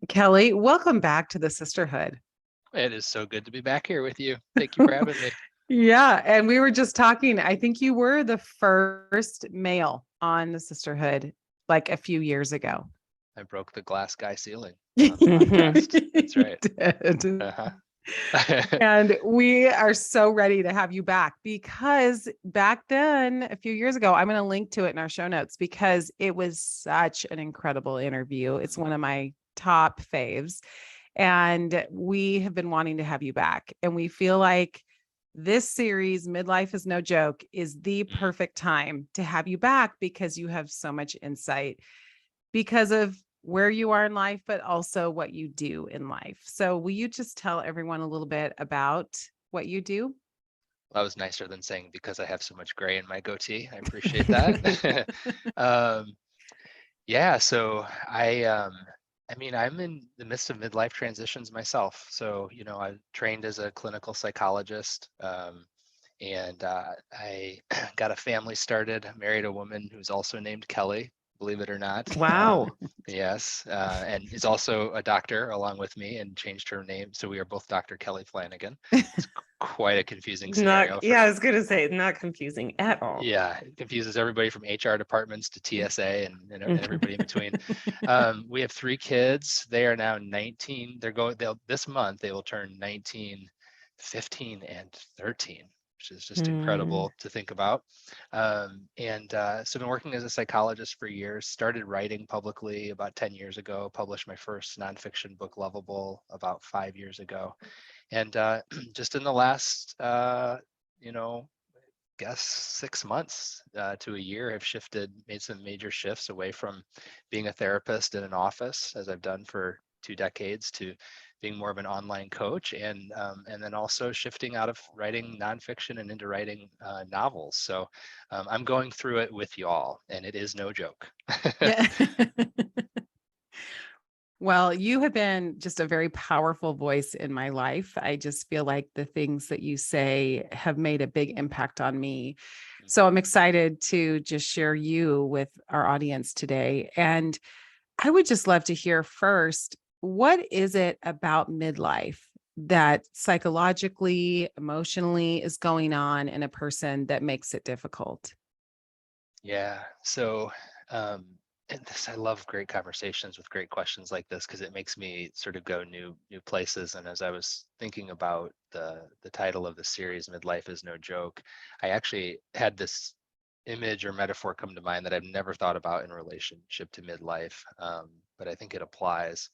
Kelly, welcome back to the Sisterhood. It is so good to be back here with you. Thank you for having me. Yeah, and we were just talking. I think you were the first male on the Sisterhood like a few years ago. I broke the glass guy ceiling on the Mhm. podcast. That's You right. did. Uh-huh. And we are so ready to have you back because back then, a few years ago, I'm going to link to it in our show notes because it was such an incredible interview. It's one of my top faves. And we have been wanting to have you back. And we feel like this series, Midlife is No Joke, is the Mm. perfect time to have you back because you have so much insight because of where you are in life, but also what you do in life. So, will you just tell everyone a little bit about what you do? That was nicer than saying because I have so much gray in my goatee. I appreciate that. um, yeah, so I mean, I'm in the midst of midlife transitions myself. So, I trained as a clinical psychologist, and I got a family started, married a woman who's also named Kelly, believe it or not. Wow. Yes, and is also a doctor along with me and changed her name. So we are both Dr. Kelly Flanagan. It's quite a confusing scenario Not, for, yeah, I was gonna say not confusing at all. yeah, it confuses everybody from HR departments to TSA and Mhm. everybody in between. We have 3 kids. They are now 19. This month they will turn 19, 15, and 13, which is just Mm. incredible to think about. So I've been working as a psychologist for years, started writing publicly about 10 years ago, published my first nonfiction book, Lovable, about 5 years ago. And just in the last, you know, guess 6 months to a year have made some major shifts away from being a therapist in an office, as I've done for 2 decades, to being more of an online coach, and then also shifting out of writing nonfiction and into writing novels. So I'm going through it with you all, and it is no joke. Yeah. Well, you have been just a very powerful voice in my life. I just feel like the things that you say have made a big impact on me. So I'm excited to just share you with our audience today. And I would just love to hear first, what is it about midlife that psychologically, emotionally is going on in a person that makes it difficult? Yeah. So, um, and this, I love great conversations with great questions like this because it makes me sort of go new places. And as I was thinking about the title of the series, "Midlife is No Joke," I actually had this image or metaphor come to mind that I've never thought about in relationship to midlife, but I think it applies.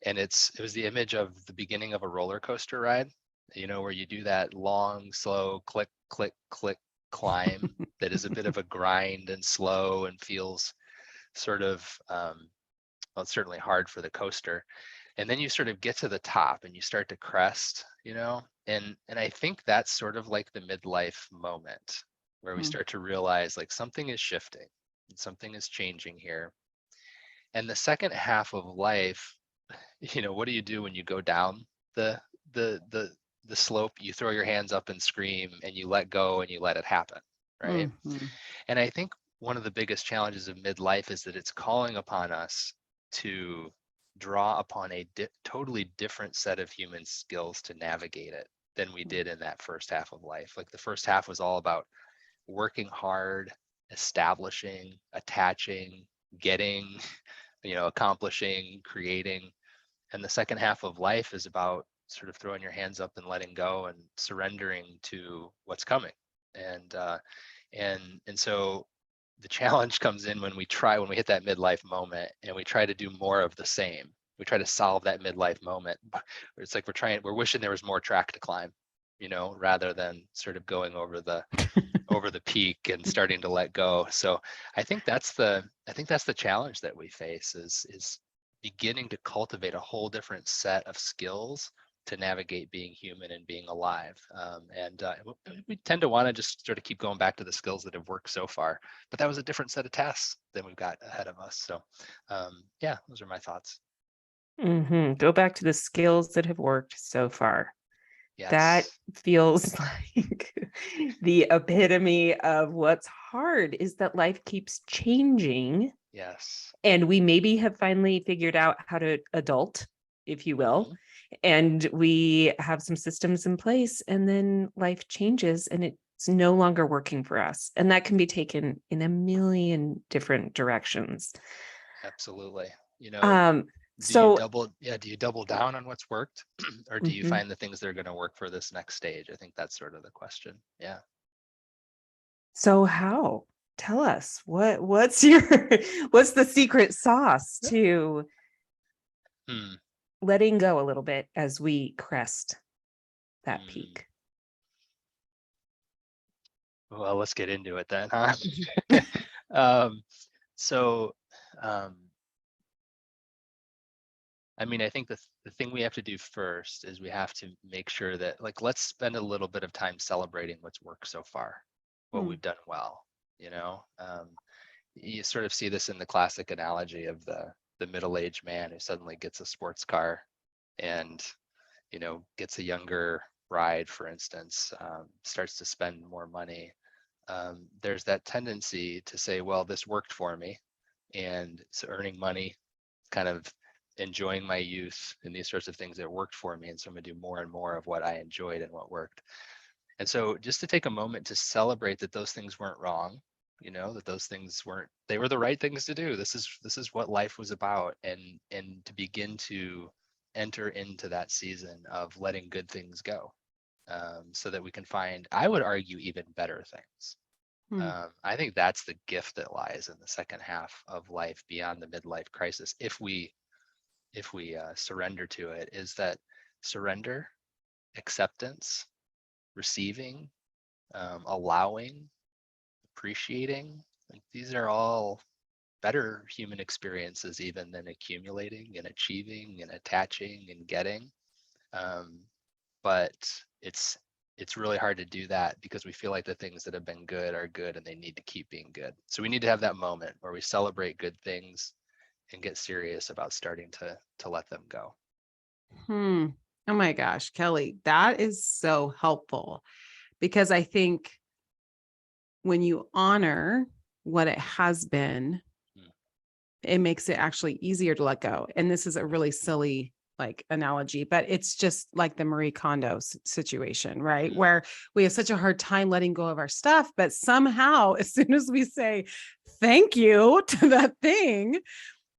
And it was the image of the beginning of a roller coaster ride, where you do that long, slow click, click, click climb that is a bit of a grind and slow and feels sort of well, it's certainly hard for the coaster. And then you sort of get to the top and you start to crest, and I think that's sort of like the midlife moment where we Mm. start to realize like something is shifting and something is changing here. And the second half of life, what do you do when you go down the the the the slope? You throw your hands up and scream and you let go and you let it happen, right? Mhm. And I think one of the biggest challenges of midlife is that it's calling upon us to draw upon a totally different set of human skills to navigate it than we did in that first half of life. Like the first half was all about working hard, establishing, attaching, getting, accomplishing, creating. And the second half of life is about sort of throwing your hands up and letting go and surrendering to what's coming. And uh and and so the challenge comes in when we hit that midlife moment and we try to do more of the same. We try to solve that midlife moment. It's like we're wishing there was more track to climb, rather than sort of going over the peak and starting to let go. So I think that's the challenge that we face is beginning to cultivate a whole different set of skills to navigate being human and being alive. And we tend to want to just sort of keep going back to the skills that have worked so far, but that was a different set of tasks than we've got ahead of us. So yeah, those are my thoughts. Go back to the skills that have worked so far. That Yes. feels like the epitome of what's hard is that life keeps changing. Yes. And we maybe have finally figured out how to adult, if you will. Mhm. And we have some systems in place, and then life changes and it's no longer working for us. And that can be taken in a million different directions. Absolutely. You know, Um, do you so double down on what's worked or do you mhm. find the things that are going to work for this next stage? I think that's sort of the question. Yeah. So how? Tell us what's your what's the secret sauce to Hmm. letting go a little bit as we crest that Hmm. peak? Well, let's get into it then, huh? um, so, um, I mean, I think the thing we have to do first is we have to make sure that, like, let's spend a little bit of time celebrating what's worked so far, what Hmm. we've done well, you sort of see this in the classic analogy of the middle-aged man who suddenly gets a sports car and gets a younger bride, for instance, starts to spend more money. There's that tendency to say, well, this worked for me, and so earning money, kind of enjoying my youth and these sorts of things that worked for me, and so I'm going to do more and more of what I enjoyed and what worked. And so just to take a moment to celebrate that those things weren't wrong, that those things they were the right things to do. This is what life was about, and to begin to enter into that season of letting good things go, so that we can find, I would argue, even better things. Hmm. I think that's the gift that lies in the second half of life beyond the midlife crisis. If we surrender to it, is that surrender, acceptance, receiving, allowing, appreciating. Like, these are all better human experiences even than accumulating and achieving and attaching and getting. Um, but it's really hard to do that because we feel like the things that have been good are good and they need to keep being good. So we need to have that moment where we celebrate good things and get serious about starting to let them go. Hmm. Oh my gosh, Kelly, that is so helpful because I think when you honor what it has been, Mm. it makes it actually easier to let go. And this is a really silly analogy, but it's just like the Marie Kondo situation, right? Mm. Where we have such a hard time letting go of our stuff, but somehow as soon as we say thank you to that thing,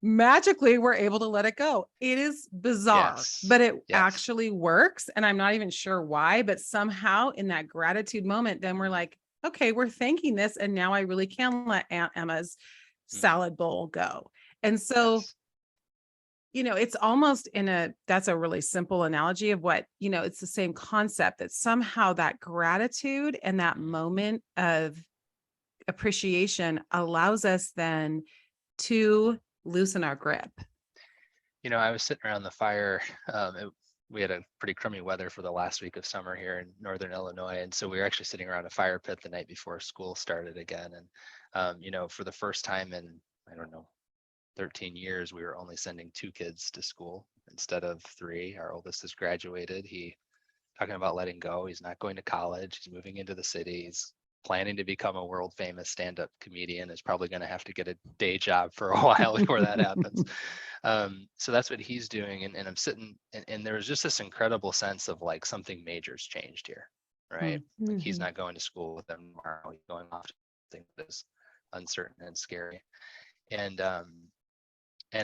magically we're able to let it go. It is bizarre, Yes. but it Yes. actually works. And I'm not even sure why, but somehow in that gratitude moment, then we're Mm. like, okay, we're thanking this. And now I really can let Aunt Emma's Mm. salad bowl go. And so, Yes. it's almost that's a really simple analogy of what, it's the same concept that somehow that gratitude and that Mm. moment of appreciation allows us then to loosen our grip. I was sitting around the fire. We had a pretty crummy weather for the last week of summer here in northern Illinois, and so we were actually sitting around a fire pit the night before school started again. And for the first time in, I don't know, 13 years, we were only sending 2 kids to school instead of 3. Our oldest has graduated. He talking about letting go. He's not going to college. He's moving into the city. He's planning to become a world famous stand-up comedian. Is probably going to have to get a day job for a while before that happens. So that's what he's doing. And I'm sitting, and there was just this incredible sense of like something major's changed here, right? Like, he's not going to school with them tomorrow. He's going off to something that is uncertain and scary. And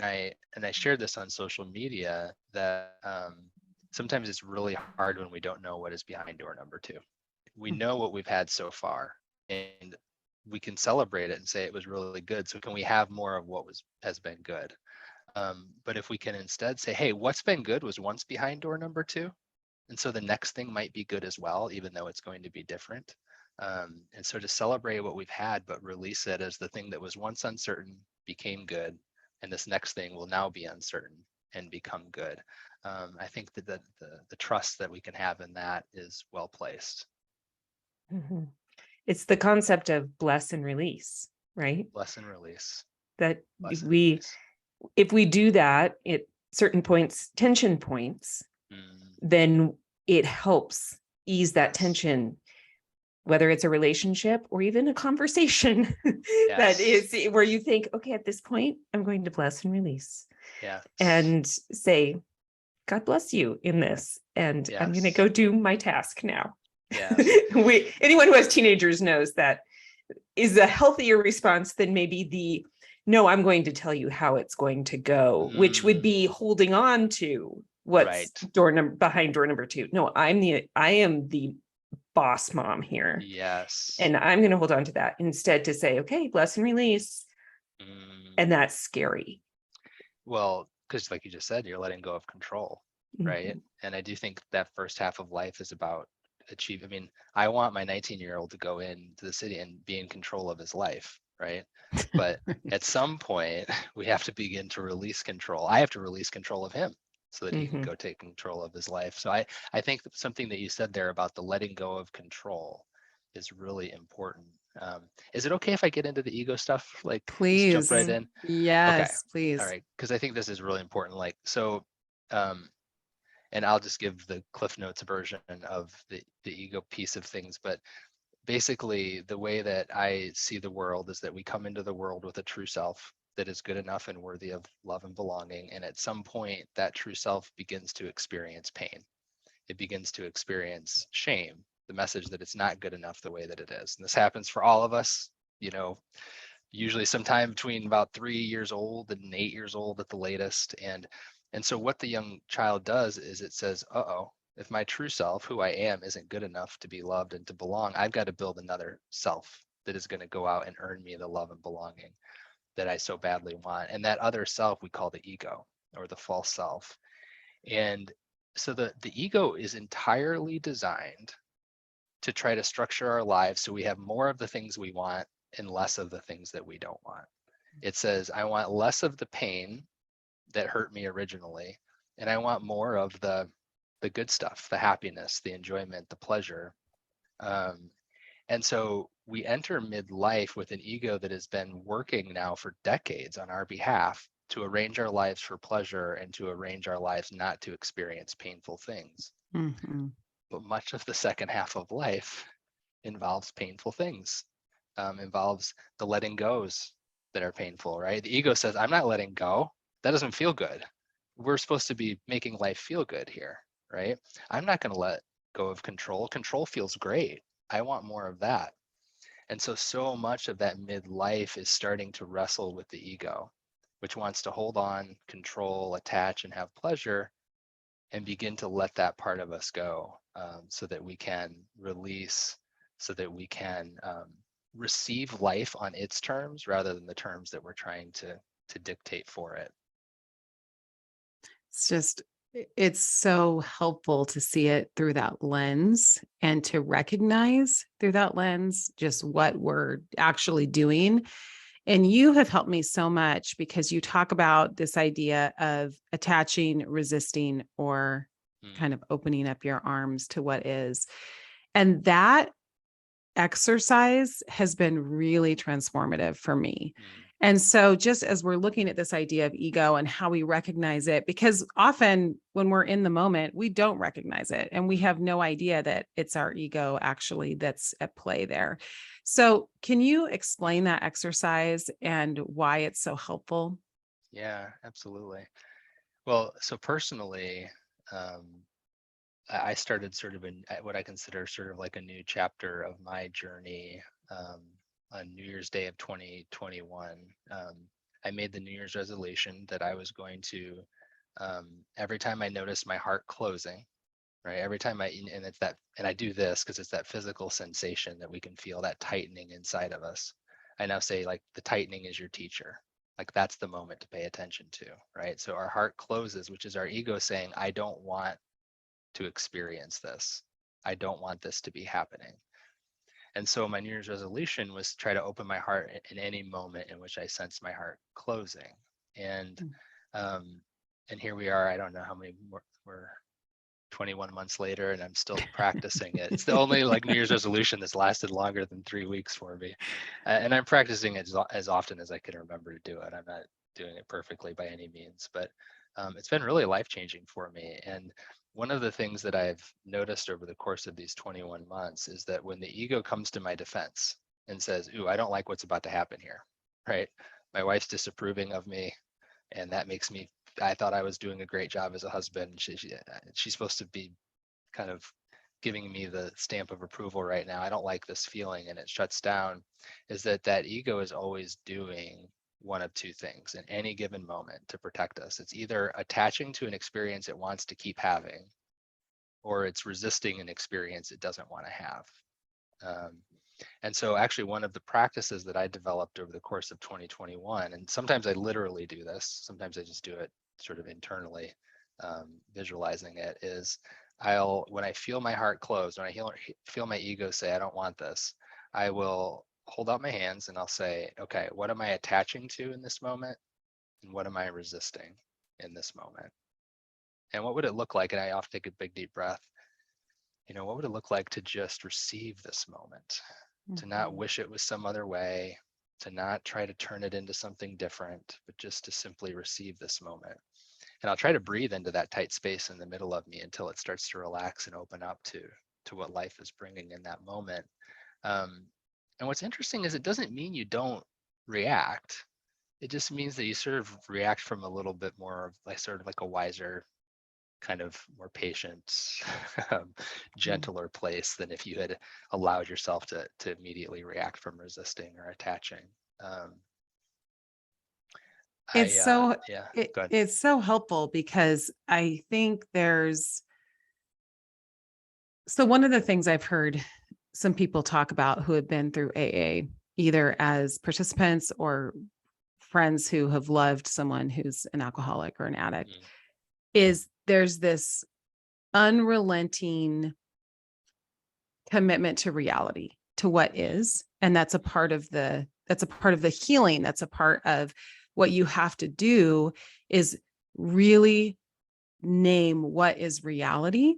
I shared this on social media that sometimes it's really hard when we don't know what is behind door number 2. We know what we've had so far, and we can celebrate it and say it was really good. So can we have more of what has been good? But if we can instead say, hey, what's been good was once behind door number 2, and so the next thing might be good as well, even though it's going to be different. And so to celebrate what we've had, but release it as the thing that was once uncertain became good, and this next thing will now be uncertain and become good. I think that the trust that we can have in that is well placed. Mhm. It's the concept of bless and release, right? Bless and release. That Bless and release. if we do that at certain points, tension points, Mm. then it helps ease that tension, whether it's a relationship or even a conversation that is where you think, okay, at this point, I'm going to bless and release. Yeah. And say, God bless you in this. And I'm going to go do my task now. Yeah. Anyone who has teenagers knows that is a healthier response than maybe the, no, I'm going to tell you how it's going to go, which would be holding on to what's behind door number 2. No, I am the boss mom here. Yes. And I'm going to hold on to that instead to say, okay, bless and release. And that's scary. Well, because like you just said, you're letting go of control, right? And I do think that first half of life is about achieve. I mean, I want my 19-year-old to go into the city and be in control of his life, right? But at some point, we have to begin to release control. I have to release control of him so that he can go take control of his life. So I think that something that you said there about the letting go of control is really important. Is it okay if I get into the ego stuff? Like, please, just jump right in? Yes, okay. Please. All right, because I think this is really important. Like, so and I'll just give the Cliff Notes version of the ego piece of things. But basically, the way that I see the world is that we come into the world with a true self that is good enough and worthy of love and belonging. And at some point, that true self begins to experience pain. It begins to experience shame, the message that it's not good enough the way that it is. And this happens for all of us, usually sometime between about 3 years old and 8 years old at the latest. And so what the young child does is it says, if my true self, who I am, isn't good enough to be loved and to belong, I've got to build another self that is going to go out and earn me the love and belonging that I so badly want. And that other self we call the ego, or the false self. And so the ego is entirely designed to try to structure our lives so we have more of the things we want and less of the things that we don't want. It says, I want less of the pain that hurt me originally, and I want more of the good stuff, the happiness, the enjoyment, the pleasure. And so we enter midlife with an ego that has been working now for decades on our behalf to arrange our lives for pleasure and to arrange our lives not to experience painful things. But much of the second half of life involves painful things, involves the letting goes that are painful, right? The ego says, I'm not letting go. That doesn't feel good. We're supposed to be making life feel good here, right? I'm not going to let go of control. Control feels great. I want more of that. And so much of that midlife is starting to wrestle with the ego, which wants to hold on, control, attach, and have pleasure, and begin to let that part of us go, so that we can release, so that we can receive life on its terms rather than the terms that we're trying to dictate for it. It's so helpful to see it through that lens and to recognize through that lens just what we're actually doing. And you have helped me so much because you talk about this idea of attaching, resisting, or kind of opening up your arms to what is. And that exercise has been really transformative for me. And so just as we're looking at this idea of ego and how we recognize it, because often when we're in the moment, we don't recognize it and we have no idea that it's our ego actually that's at play there. So can you explain that exercise and why it's so helpful? Yeah, absolutely. Well, so personally, I started sort of in what I consider sort of like a new chapter of my journey on New Year's Day of 2021. I made the New Year's resolution that I was going to, every time I noticed my heart closing, right? Every time and I do this because it's that physical sensation that we can feel, that tightening inside of us. I now say, like, the tightening is your teacher. Like, that's the moment to pay attention to, right? So our heart closes, which is our ego saying, I don't want to experience this. I don't want this to be happening. And so my New Year's resolution was to try to open my heart in any moment in which I sense my heart closing. And here we are. I don't know how many more, we're 21 months later, and I'm still practicing it. It's the only like New Year's resolution that's lasted longer than 3 weeks for me. And I'm practicing it as often as I can remember to do it. I'm not doing it perfectly by any means, but it's been really life-changing for me. And one of the things that I've noticed over the course of these 21 months is that when the ego comes to my defense and says, ooh, I don't like what's about to happen here, right? My wife's disapproving of me, and that makes me, I thought I was doing a great job as a husband. She's supposed to be kind of giving me the stamp of approval right now. I don't like this feeling, and it shuts down. Is that ego is always doing one of two things in any given moment to protect us. It's either attaching to an experience it wants to keep having, or it's resisting an experience it doesn't want to have. And so actually one of the practices that I developed over the course of 2021, and sometimes I literally do this, sometimes I just do it sort of internally, visualizing it, is when I feel my heart closed, when I feel my ego say, I don't want this, I will hold out my hands and I'll say, okay, what am I attaching to in this moment? And what am I resisting in this moment? And what would it look like? And I often take a big deep breath. What would it look like to just receive this moment, to not wish it was some other way, to not try to turn it into something different, but just to simply receive this moment. And I'll try to breathe into that tight space in the middle of me until it starts to relax and open up to what life is bringing in that moment. And what's interesting is it doesn't mean you don't react. It just means that you sort of react from a little bit more of like sort of like a wiser, kind of more patient, gentler place than if you had allowed yourself to immediately react from resisting or attaching. It's so yeah, it's so helpful because I think so one of the things I've heard some people talk about who have been through AA, either as participants or friends who have loved someone who's an alcoholic or an addict, is there's this unrelenting commitment to reality, to what is. And that's a part of the healing. That's a part of what you have to do, is really name what is reality.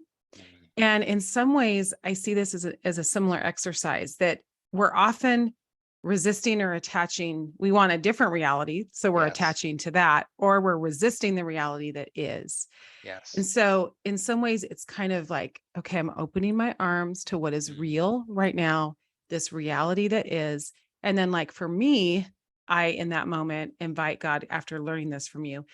And in some ways, I see this as a similar exercise, that we're often resisting or attaching. We want a different reality, so we're attaching to that, or we're resisting the reality that is. Yes. And so in some ways, it's kind of like, okay, I'm opening my arms to what is real right now, this reality that is. And then, like, for me, I, in that moment, invite God, after learning this from you,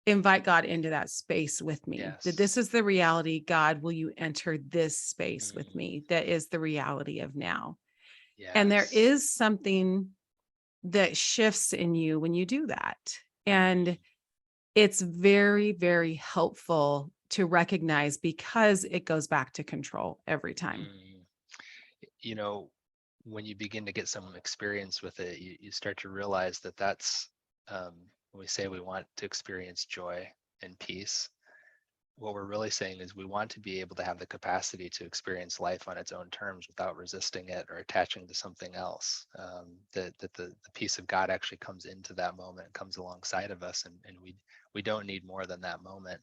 invite God into that space with me. That this is the reality. God, will you enter this space with me? That is the reality of now. And there is something that shifts in you when you do that. And it's very, very helpful to recognize, because it goes back to control every time. When you begin to get some experience with it, you start to realize that that's when we say we want to experience joy and peace, what we're really saying is we want to be able to have the capacity to experience life on its own terms without resisting it or attaching to something else. That the peace of God actually comes into that moment, comes alongside of us, and we don't need more than that moment.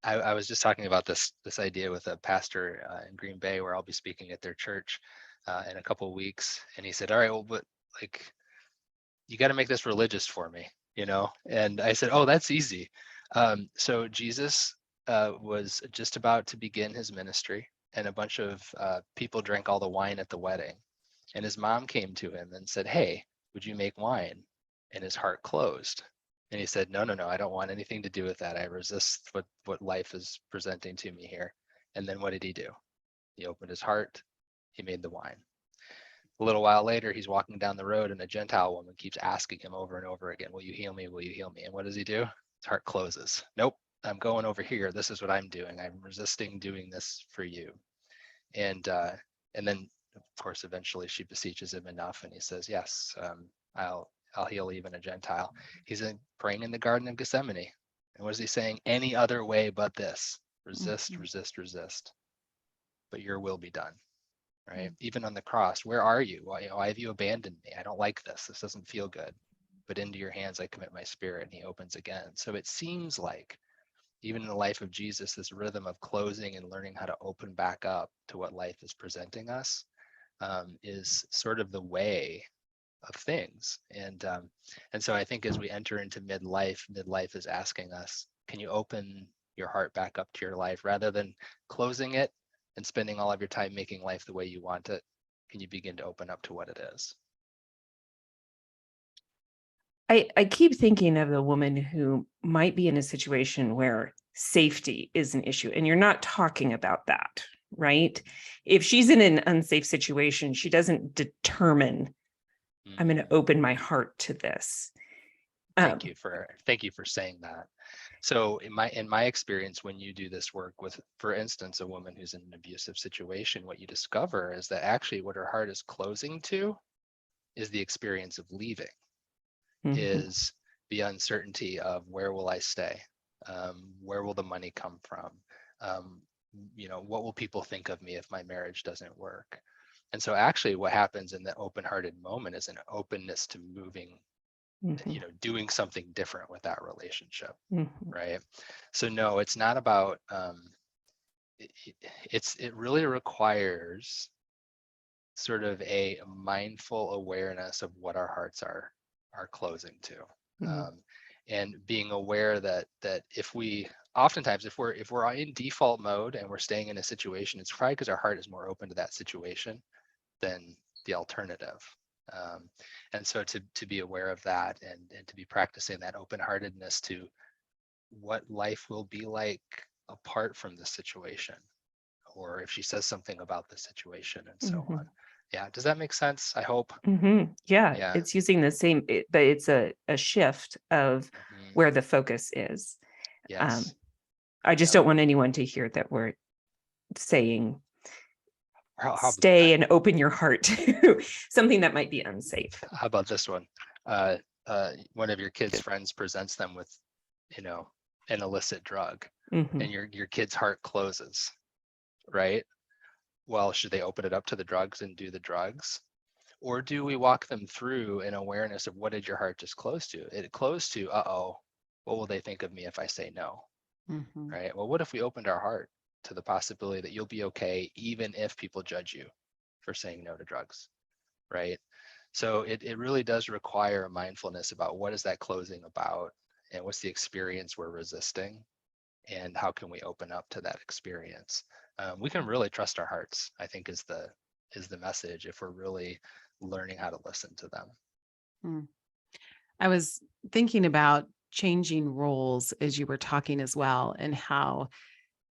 I was just talking about this idea with a pastor in Green Bay, where I'll be speaking at their church in a couple of weeks, and he said, "All right, well, but like, you got to make this religious for me, And I said, "Oh, that's easy." So Jesus was just about to begin his ministry, and a bunch of people drank all the wine at the wedding, and his mom came to him and said, "Hey, would you make wine?" And his heart closed, and he said, "No, I don't want anything to do with that. I resist what life is presenting to me here." And then what did he do? He opened his heart. He made the wine. A little while later, he's walking down the road, and a Gentile woman keeps asking him over and over again, "Will you heal me? Will you heal me?" And what does he do? His heart closes. "Nope, I'm going over here. This is what I'm doing. I'm resisting doing this for you." And then, of course, eventually she beseeches him enough, and he says, "Yes, I'll heal even a Gentile." He's praying in the Garden of Gethsemane. And what is he saying? Any other way but this. Resist, resist, resist. But your will be done. Right? Even on the cross, where are you? Why have you abandoned me? I don't like this. This doesn't feel good. But into your hands I commit my spirit. And he opens again. So it seems like even in the life of Jesus, this rhythm of closing and learning how to open back up to what life is presenting us is sort of the way things. And so I think as we enter into midlife is asking us, can you open your heart back up to your life rather than closing it and spending all of your time making life the way you want it? Can you begin to open up to what it is? I keep thinking of the woman who might be in a situation where safety is an issue, and you're not talking about that, right? If she's in an unsafe situation, she doesn't determine, I'm going to open my heart to this. Thank you for saying that. So in my experience, when you do this work with, for instance, a woman who's in an abusive situation, what you discover is that actually what her heart is closing to is the experience of leaving, is the uncertainty of where will I stay? Where will the money come from? What will people think of me if my marriage doesn't work? And so actually what happens in the open-hearted moment is an openness to moving, doing something different with that relationship, right? So no, it's not about, it really requires sort of a mindful awareness of what our hearts are closing to, and being aware that if we oftentimes if we're in default mode and we're staying in a situation, it's probably because our heart is more open to that situation than the alternative. And so to be aware of that and to be practicing that open-heartedness to what life will be like apart from the situation, or if she says something about the situation, and so on. Yeah, does that make sense? I hope. Yeah, it's using the same, but it's a shift of where the focus is. Yes. I just don't want anyone to hear that we're saying stay and open your heart to something that might be unsafe. How about this one? One of your kids' friends presents them with, an illicit drug, and your kid's heart closes, right? Well, should they open it up to the drugs and do the drugs? Or do we walk them through an awareness of what did your heart just close to? It closed to, what will they think of me if I say no? Right? Well, what if we opened our heart to the possibility that you'll be okay even if people judge you for saying no to drugs, right? So it really does require a mindfulness about what is that closing about, and what's the experience we're resisting, and how can we open up to that experience? We can really trust our hearts, I think, is the message, if we're really learning how to listen to them. I was thinking about changing roles as you were talking as well, and how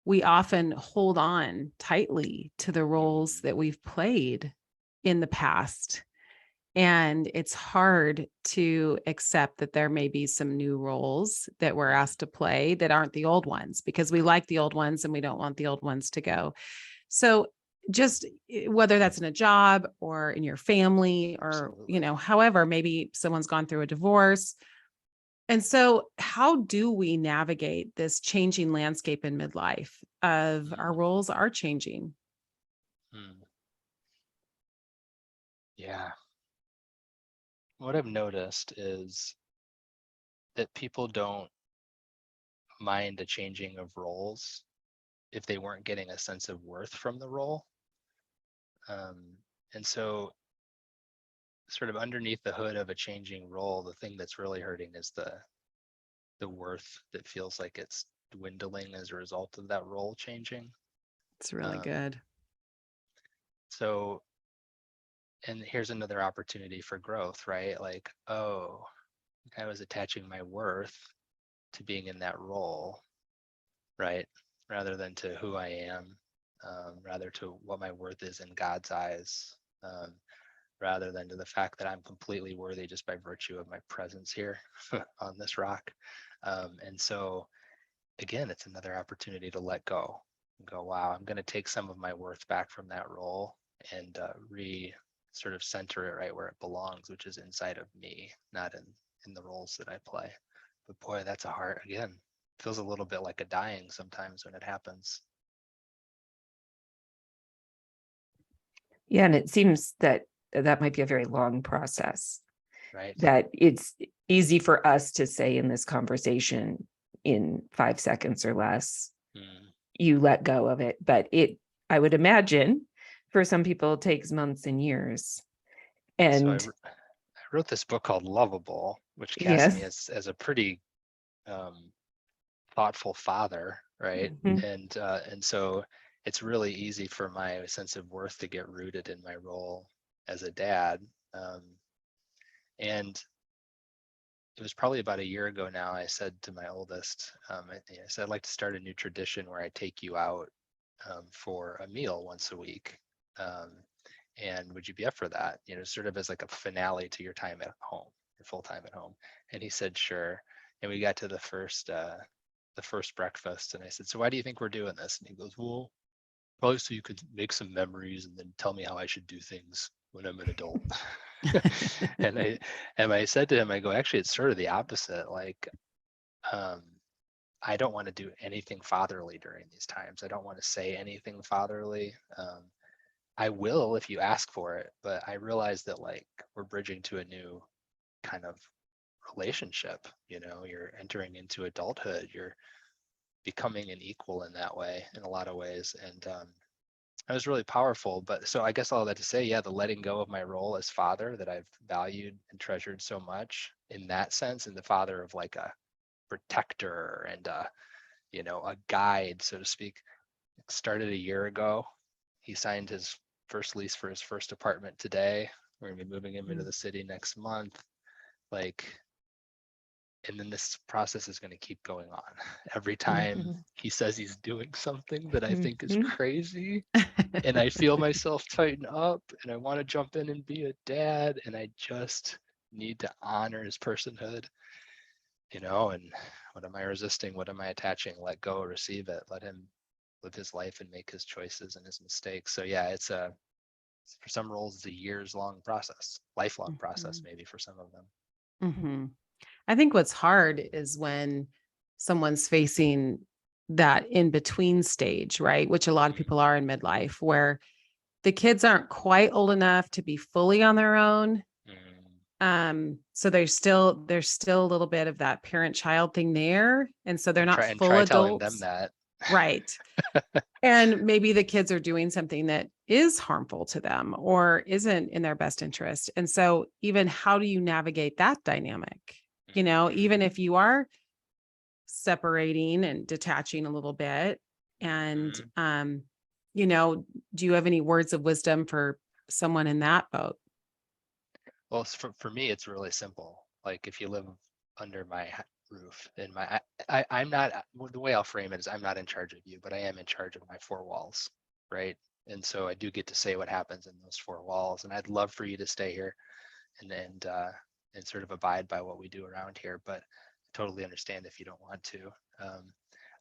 we often hold on tightly to the roles that we've played in the past. And it's hard to accept that there may be some new roles that we're asked to play that aren't the old ones, because we like the old ones and we don't want the old ones to go. So just whether that's in a job or in your family, or, however, maybe someone's gone through a divorce. And so how do we navigate this changing landscape in midlife of our roles are changing? Yeah. What I've noticed is that people don't mind a changing of roles if they weren't getting a sense of worth from the role. And so sort of underneath the hood of a changing role, the thing that's really hurting is the worth that feels like it's dwindling as a result of that role changing. It's really good. So, and here's another opportunity for growth, right? Like, I was attaching my worth to being in that role, right? Rather than to who I am, rather to what my worth is in God's eyes, rather than to the fact that I'm completely worthy just by virtue of my presence here on this rock. And so, again, it's another opportunity to let go and go, wow, I'm going to take some of my worth back from that role and sort of center it right where it belongs, which is inside of me, not in the roles that I play. But boy, that's a hard, again, feels a little bit like a dying sometimes when it happens. Yeah, and it seems that might be a very long process. Right. That it's easy for us to say in this conversation in 5 seconds or less, you let go of it. But I would imagine for some people it takes months and years. And so I wrote this book called Lovable, which cast me Yes. as a pretty thoughtful father, right? Mhm. And so it's really easy for my sense of worth to get rooted in my role as a dad. And it was probably about a year ago now, I said to my oldest, I said, I'd like to start a new tradition where I take you out for a meal once a week. And would you be up for that? Sort of as like a finale to your time at home, your full time at home. And he said, sure. And we got to the first breakfast, and I said, so why do you think we're doing this? And he goes, well, probably so you could make some memories and then tell me how I should do things when I'm an adult. and I said to him, I go, actually, it's sort of the opposite. Like, I don't want to do anything fatherly during these times. I don't want to say anything fatherly. I will if you ask for it, but I realize that like we're bridging to a new kind of relationship. You're entering into adulthood. You're becoming an equal in that way, in a lot of ways. And it was really powerful. But so I guess all that to say, yeah, the letting go of my role as father that I've valued and treasured so much in that sense, and the father of like a protector and a guide, so to speak, started a year ago. He signed his first lease for his first apartment today. We're gonna be moving him into the city next month. And then this process is going to keep going on. Every time he says he's doing something that I think is crazy, and I feel myself tighten up, and I want to jump in and be a dad, and I just need to honor his personhood, and what am I resisting? What am I attaching? Let go, receive it, let him live his life and make his choices and his mistakes. So yeah, for some roles, it's a years long process, lifelong process, maybe for some of them. Mm-hmm. I think what's hard is when someone's facing that in between stage, right? Which a lot of people are in midlife, where the kids aren't quite old enough to be fully on their own. So there's still a little bit of that parent-child thing there. And so they're not full try adults. telling them that. Right. And maybe the kids are doing something that is harmful to them or isn't in their best interest. And so even how do you navigate that dynamic? Even if you are separating and detaching a little bit, and do you have any words of wisdom for someone in that boat? Well, for me, it's really simple. Like if you live under my roof, and I'm not, the way I'll frame it is I'm not in charge of you, but I am in charge of my four walls, right? And so I do get to say what happens in those four walls, and I'd love for you to stay here and sort of abide by what we do around here, but I totally understand if you don't want to.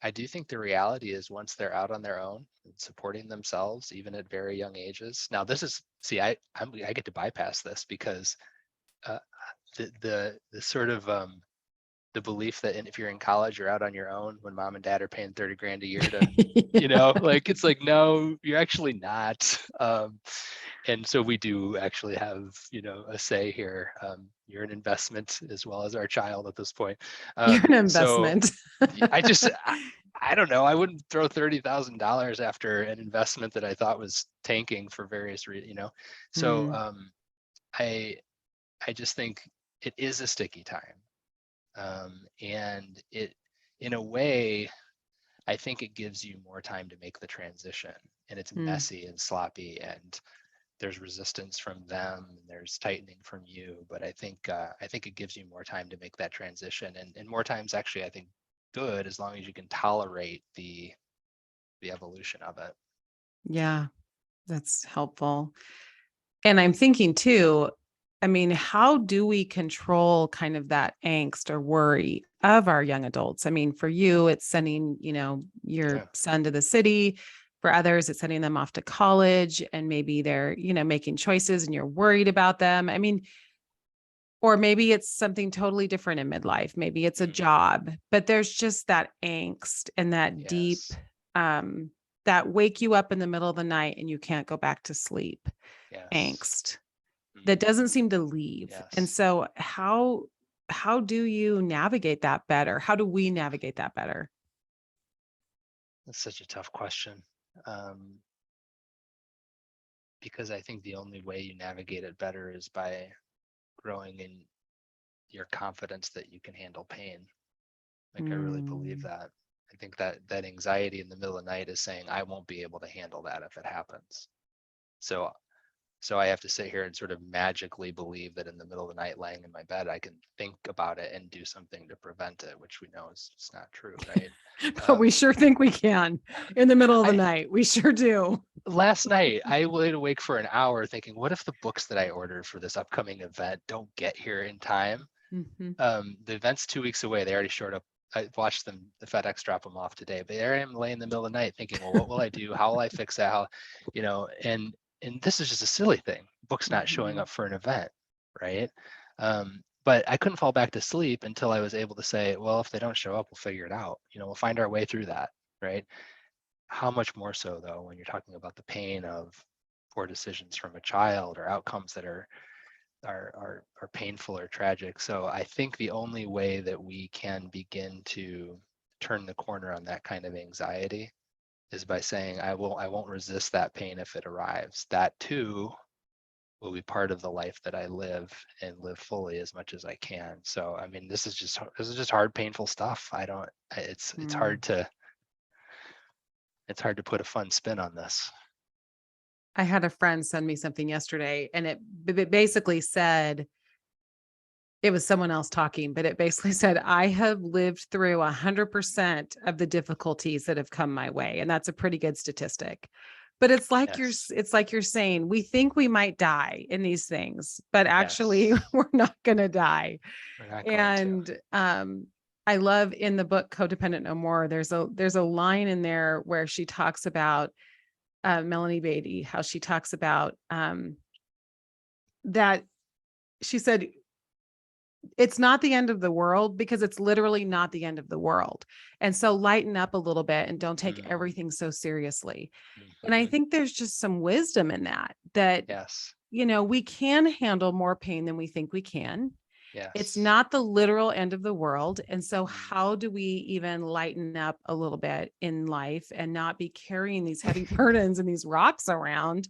I do think the reality is once they're out on their own and supporting themselves, even at very young ages. Now this is, see, I get to bypass this because the sort of the belief that if you're in college, you're out on your own when mom and dad are paying 30 grand a year to, like, it's like, no, you're actually not. And so we do actually have, a say here. You're an investment as well as our child at this point. You're an investment. So I don't know. I wouldn't throw $30,000 after an investment that I thought was tanking for various reasons, So I just think it is a sticky time. And it, in a way, I think it gives you more time to make the transition, and it's messy and sloppy, and there's resistance from them, and there's tightening from you. But I think it gives you more time to make that transition, and more times actually, I think good, as long as you can tolerate the evolution of it. Yeah, that's helpful. And I'm thinking too, I mean, how do we control kind of that angst or worry of our young adults? I mean, for you, it's sending, your son to the city. For others, it's sending them off to college, and maybe they're, making choices and you're worried about them. I mean, or maybe it's something totally different in midlife. Maybe it's a job, but there's just that angst and that deep, that wake you up in the middle of the night and you can't go back to sleep angst that doesn't seem to leave. And so how do you navigate that better? How do we navigate that better? That's such a tough question. Because I think the only way you navigate it better is by growing in your confidence that you can handle pain. Like I really believe that. I think that anxiety in the middle of the night is saying, I won't be able to handle that if it happens. So I have to sit here and sort of magically believe that in the middle of the night, laying in my bed, I can think about it and do something to prevent it, which we know is just not true, right? But we sure think we can in the middle of the night. We sure do. Last night, I laid awake for an hour thinking, what if the books that I ordered for this upcoming event don't get here in time? The event's 2 weeks away. They already showed up. I watched them, the FedEx drop them off today, but there I am laying in the middle of the night thinking, well, what will I do? How will I fix that? How, and this is just a silly thing. Books not showing up for an event, right? But I couldn't fall back to sleep until I was able to say, well, if they don't show up, we'll figure it out. We'll find our way through that, right? How much more so though, when you're talking about the pain of poor decisions from a child or outcomes that are painful or tragic. So I think the only way that we can begin to turn the corner on that kind of anxiety is by saying, I won't resist that pain if it arrives. That too will be part of the life that I live and live fully as much as I can. So, I mean, this is just hard, painful stuff. It's hard to put a fun spin on this. I had a friend send me something yesterday, and it basically said, it was someone else talking, but it basically said, I have lived through 100% of the difficulties that have come my way. And that's a pretty good statistic. But it's like you're saying, we think we might die in these things, but actually we're not going to die. And I love in the book, Codependent No More, there's a line in there where she talks about Melanie Beatty, how she talks about that. She said, it's not the end of the world, because it's literally not the end of the world. And so lighten up a little bit and don't take everything so seriously. And I think there's just some wisdom in that we can handle more pain than we think we can. It's not the literal end of the world. And so how do we even lighten up a little bit in life and not be carrying these heavy burdens and these rocks around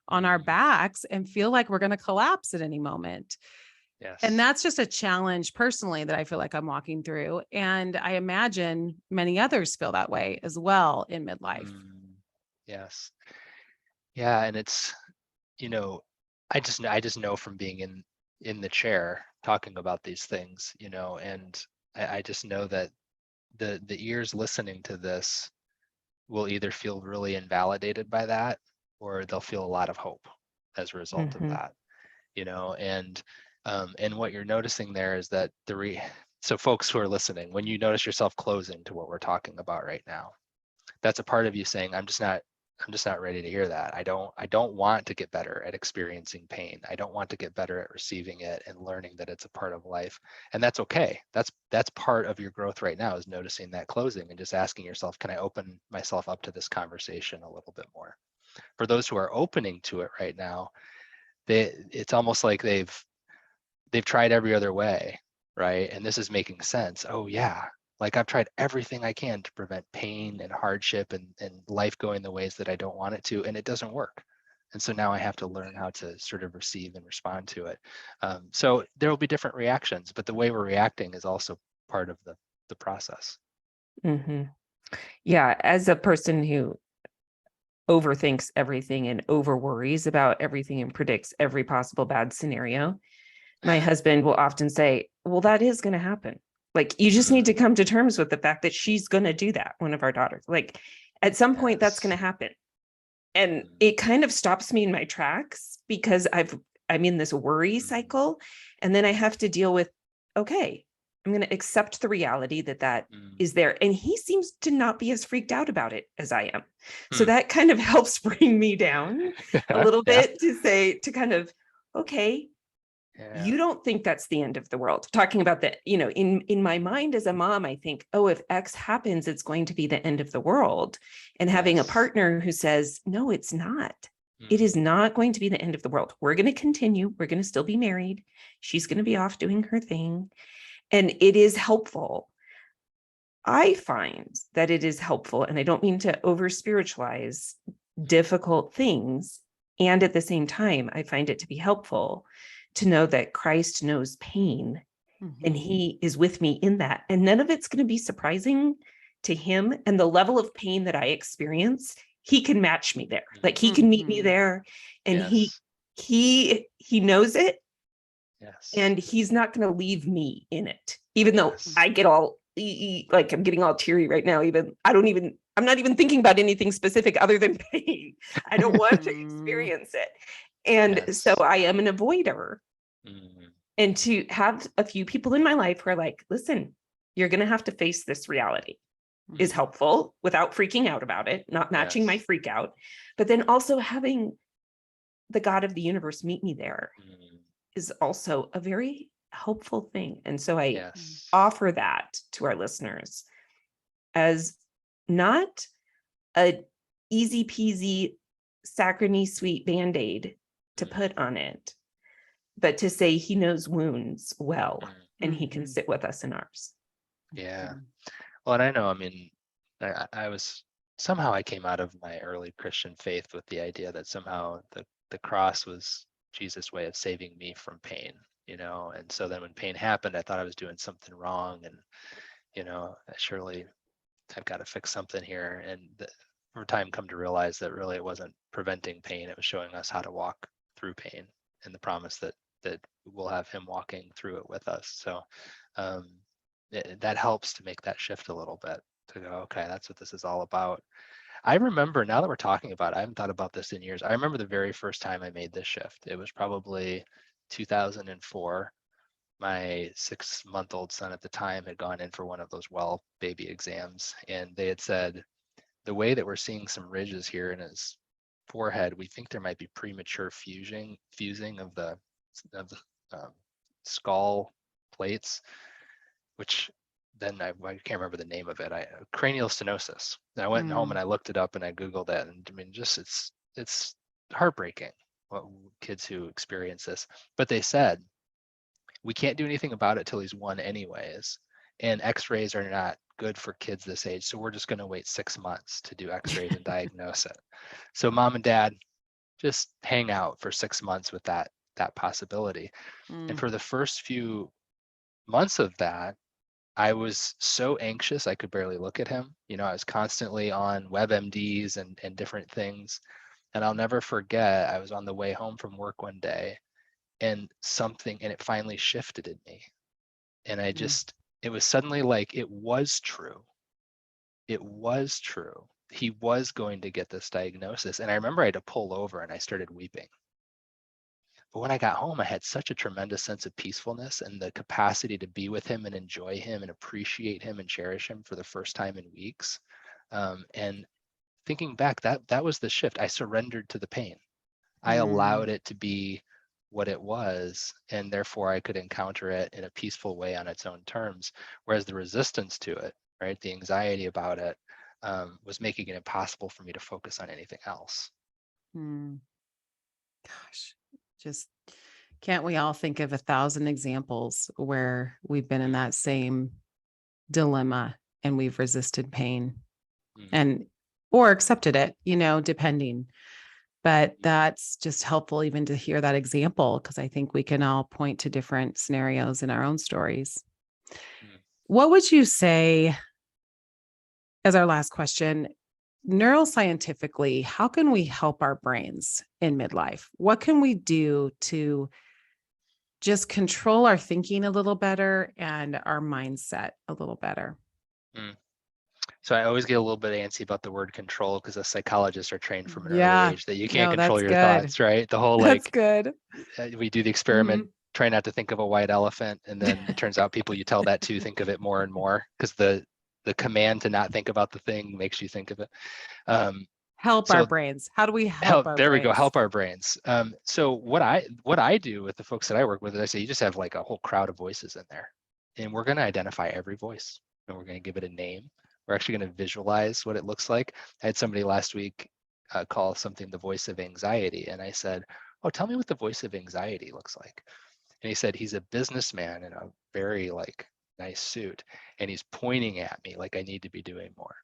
on our backs and feel like we're going to collapse at any moment? And that's just a challenge personally that I feel like I'm walking through. And I imagine many others feel that way as well in midlife. Yes. Yeah. And it's, I just know from being in the chair talking about these things, and I just know that the ears listening to this will either feel really invalidated by that, or they'll feel a lot of hope as a result of that, and what you're noticing there is that so folks who are listening, when you notice yourself closing to what we're talking about right now, that's a part of you saying, I'm just not ready to hear that. I don't want to get better at experiencing pain. I don't want to get better at receiving it and learning that it's a part of life. And that's okay. That's part of your growth right now, is noticing that closing and just asking yourself, can I open myself up to this conversation a little bit more? For those who are opening to it right now, it's almost like they've tried every other way, right? And this is making sense. Oh yeah, like I've tried everything I can to prevent pain and hardship and life going the ways that I don't want it to, and it doesn't work. And so now I have to learn how to sort of receive and respond to it. So there will be different reactions, but the way we're reacting is also part of the process. Yeah, as a person who overthinks everything and over worries about everything and predicts every possible bad scenario, my husband will often say, well, that is going to happen. Like, you just need to come to terms with the fact that she's going to do that. One of our daughters, like, at some point that's going to happen. And it kind of stops me in my tracks, because I'm in this worry cycle. And then I have to deal with, okay, I'm going to accept the reality that is there. And he seems to not be as freaked out about it as I am. So that kind of helps bring me down a little bit to kind of, okay, you don't think that's the end of the world. Talking about that, in my mind as a mom, I think, oh, if X happens, it's going to be the end of the world. And having a partner who says, no, it's not. It is not going to be the end of the world. We're going to continue. We're going to still be married. She's going to be off doing her thing. And it is helpful. I find that it is helpful, and I don't mean to over spiritualize difficult things. And at the same time, I find it to be helpful to know that Christ knows pain and Mhm. he is with me in that. And none of it's going to be surprising to him. And the level of pain that I experience, he can match me there. Like he can meet me Mhm. there, and Yes. he knows it, Yes. and he's not going to leave me in it. Even though Yes. I get all like I'm getting all teary right now. I'm not even thinking about anything specific other than pain. I don't want to Mhm. experience it. And so Yes. I am an avoider. Mhm. And to have a few people in my life who are like, listen, you're going to have to face this reality, is helpful without freaking out about it, not matching my Yes. freak out, but then also having the God of the universe meet me there Mhm. is also a very helpful thing. And so I Yes. offer that to our listeners as not a easy peasy saccharine sweet band-aid to Mhm. put on it, but to say he knows wounds well, Mhm. and he can Mhm. sit with us in ours. Yeah. Mhm. Well, and I know, I mean, I was somehow I came out of my early Christian faith with the idea that somehow the cross was Jesus' way of saving me from pain, and so then when pain happened, I thought I was doing something wrong, and surely I've got to fix something here. And over time, come to realize that really it wasn't preventing pain; it was showing us how to walk through pain, and the promise that we'll have Him walking through it with us. So um, that helps to make that shift a little bit, to go, okay, that's what this is all about. I remember, now that we're talking about it, I haven't thought about this in years. I remember the very first time I made this shift. It was probably 2004. My 6-month-old son at the time had gone in for one of those well baby exams, and they had said, the way that we're seeing some ridges here in his forehead, we think there might be premature fusing of the skull plates, which then I can't remember the name of it. Cranial stenosis. And I went home and I looked it up and I Googled that, and I mean, just it's heartbreaking what kids who experience this. But they said, we can't do anything about it till he's 1 anyways. And x-rays are not good for kids this age. So we're just going to wait 6 months to do x-rays and diagnose it. So mom and dad, just hang out for 6 months with that possibility. And for the first few months of that, I was so anxious I could barely look at him. I was constantly on WebMDs and different things. And I'll never forget, I was on the way home from work one day, and it finally shifted in me. And it was suddenly like, it was true. It was true. He was going to get this diagnosis. And I remember I had to pull over and I started weeping. But when I got home, I had such a tremendous sense of peacefulness and the capacity to be with him and enjoy him and appreciate him and cherish him for the first time in weeks. And thinking back, that was the shift. I surrendered to the pain. I allowed it to be what it was, and therefore I could encounter it in a peaceful way on its own terms. Whereas the resistance to it, right, the anxiety about it, was making it impossible for me to focus on anything else. Gosh, just can't we all think of 1,000 examples where we've been in that same dilemma and we've resisted pain and or accepted it, depending. But that's just helpful even to hear that example, because I think we can all point to different scenarios in our own stories. What would you say, as our last question, neuroscientifically, how can we help our brains in midlife? What can we do to just control our thinking a little better and our mindset a little better? So I always get a little bit antsy about the word control, because as psychologists are trained from an early Yeah, age that you can't no, control that's your good. thoughts, right? The whole That's like, good. we do the experiment, try not to think of a white elephant, and then it turns out people you tell that to think of it more and more, because the command to not think about the thing makes you think of it. Help our So brains. How do we help our there we go, brains? help our brains. So what I do with the folks that I work with is I say, you just have like a whole crowd of voices in there, and we're going to identify every voice, and we're going to give it a name. We're actually going to visualize what it looks like. I had somebody last week call something the voice of anxiety, and I said, oh, tell me what the voice of anxiety looks like. And he said, he's a businessman in a very like nice suit, and he's pointing at me like I need to be doing more.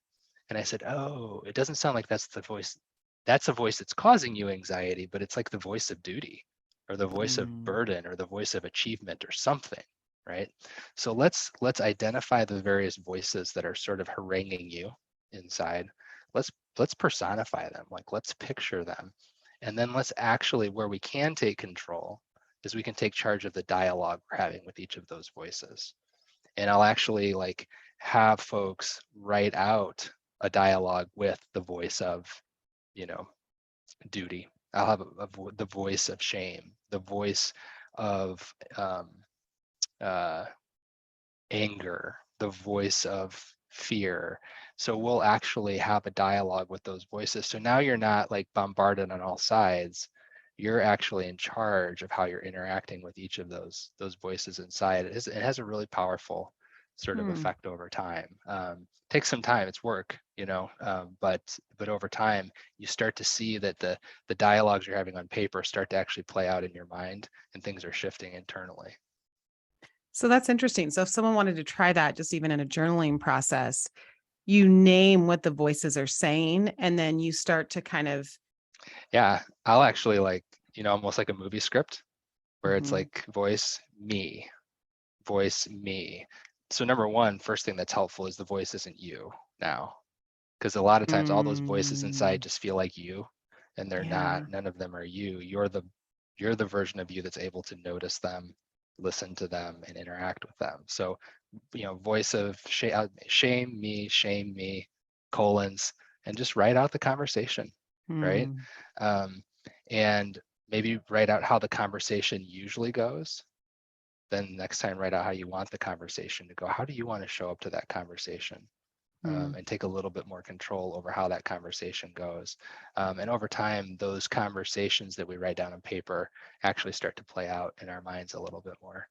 And I said, oh, it doesn't sound like that's the voice. That's a voice that's causing you anxiety, but it's like the voice of duty. or the voice of burden, or the voice of achievement, or something, right? So let's identify the various voices that are sort of haranguing you inside. Let's personify them, like let's picture them. And then let's actually, where we can take control, is we can take charge of the dialogue we're having with each of those voices. And I'll actually like have folks write out a dialogue with the voice of, you know, duty. I'll have the voice of shame, the voice of anger, the voice of fear. So we'll actually have a dialogue with those voices. So now you're not like bombarded on all sides. You're actually in charge of how you're interacting with each of those voices inside. It has a really powerful sort of effect over time. Takes some time, it's work, but over time you start to see that the dialogues you're having on paper start to actually play out in your mind, and things are shifting internally. So that's interesting. So if someone wanted to try that, just even in a journaling process, you name what the voices are saying, and then you start to kind of. Yeah, I'll actually almost like a movie script where it's like voice me. So number one, first thing that's helpful is the voice isn't you now, because a lot of times all those voices inside just feel like you, and they're not. None of them are you. You're the version of you that's able to notice them, listen to them, and interact with them. So voice of shame me, colons, and just write out the conversation, right? And maybe write out how the conversation usually goes. Then next time, write out how you want the conversation to go. How do you want to show up to that conversation? And take a little bit more control over how that conversation goes. And over time, those conversations that we write down on paper actually start to play out in our minds a little bit more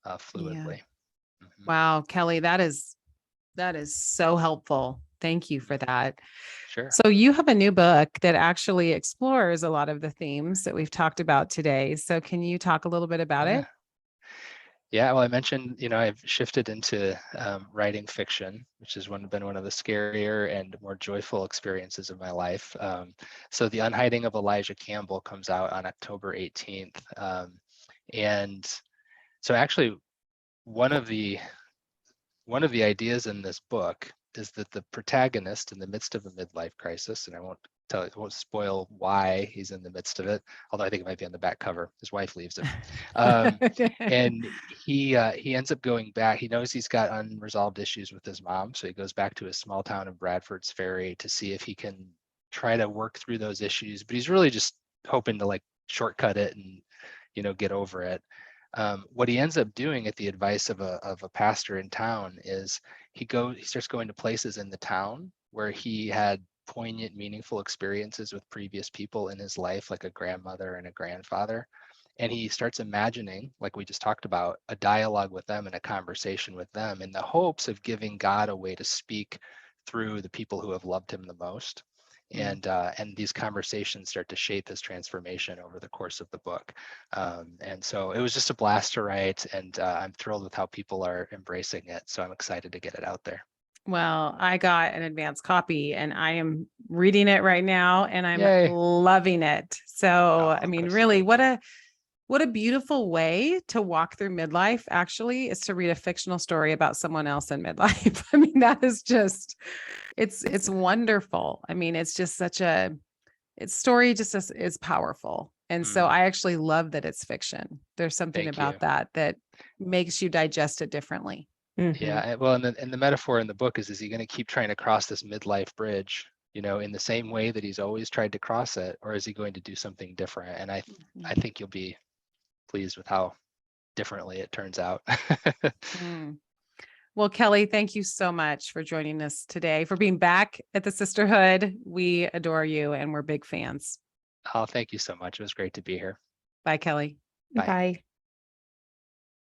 fluidly. Wow, Kelly, that is so helpful. Thank you for that. Sure. So you have a new book that actually explores a lot of the themes that we've talked about today. So can you talk a little bit about it? Yeah, well, I mentioned, I've shifted into writing fiction, which has been one of the scarier and more joyful experiences of my life. So The Unhiding of Elijah Campbell comes out on October 18th. And so actually, one of the ideas in this book is that the protagonist, in the midst of a midlife crisis, and I won't spoil why he's in the midst of it, although I think it might be on the back cover. His wife leaves him, and he ends up going back. He knows he's got unresolved issues with his mom, so he goes back to his small town of Bradford's Ferry to see if he can try to work through those issues. But he's really just hoping to shortcut it and get over it. What he ends up doing, at the advice of a pastor in town, is he starts going to places in the town where he had poignant, meaningful experiences with previous people in his life, like a grandmother and a grandfather. And he starts imagining, like we just talked about, a dialogue with them and a conversation with them, in the hopes of giving God a way to speak through the people who have loved him the most. And these conversations start to shape his transformation over the course of the book. And so it was just a blast to write, and I'm thrilled with how people are embracing it. So I'm excited to get it out there. Well, I got an advanced copy and I am reading it right now, and I'm Yay. loving it. So, I mean, Chris, really, what a beautiful way to walk through midlife, actually, is to read a fictional story about someone else in midlife. I mean, that is just, it's wonderful. I mean, it's just its story just is powerful. And so I actually love that it's fiction. There's something about that makes you digest it differently. Yeah, well, and the metaphor in the book is he going to keep trying to cross this midlife bridge, in the same way that he's always tried to cross it, or is he going to do something different? And I think you'll be pleased with how differently it turns out. Well, Kelly, thank you so much for joining us today, for being back at the Sisterhood. We adore you and we're big fans. Oh, thank you so much. It was great to be here. Bye, Kelly. Bye. Bye.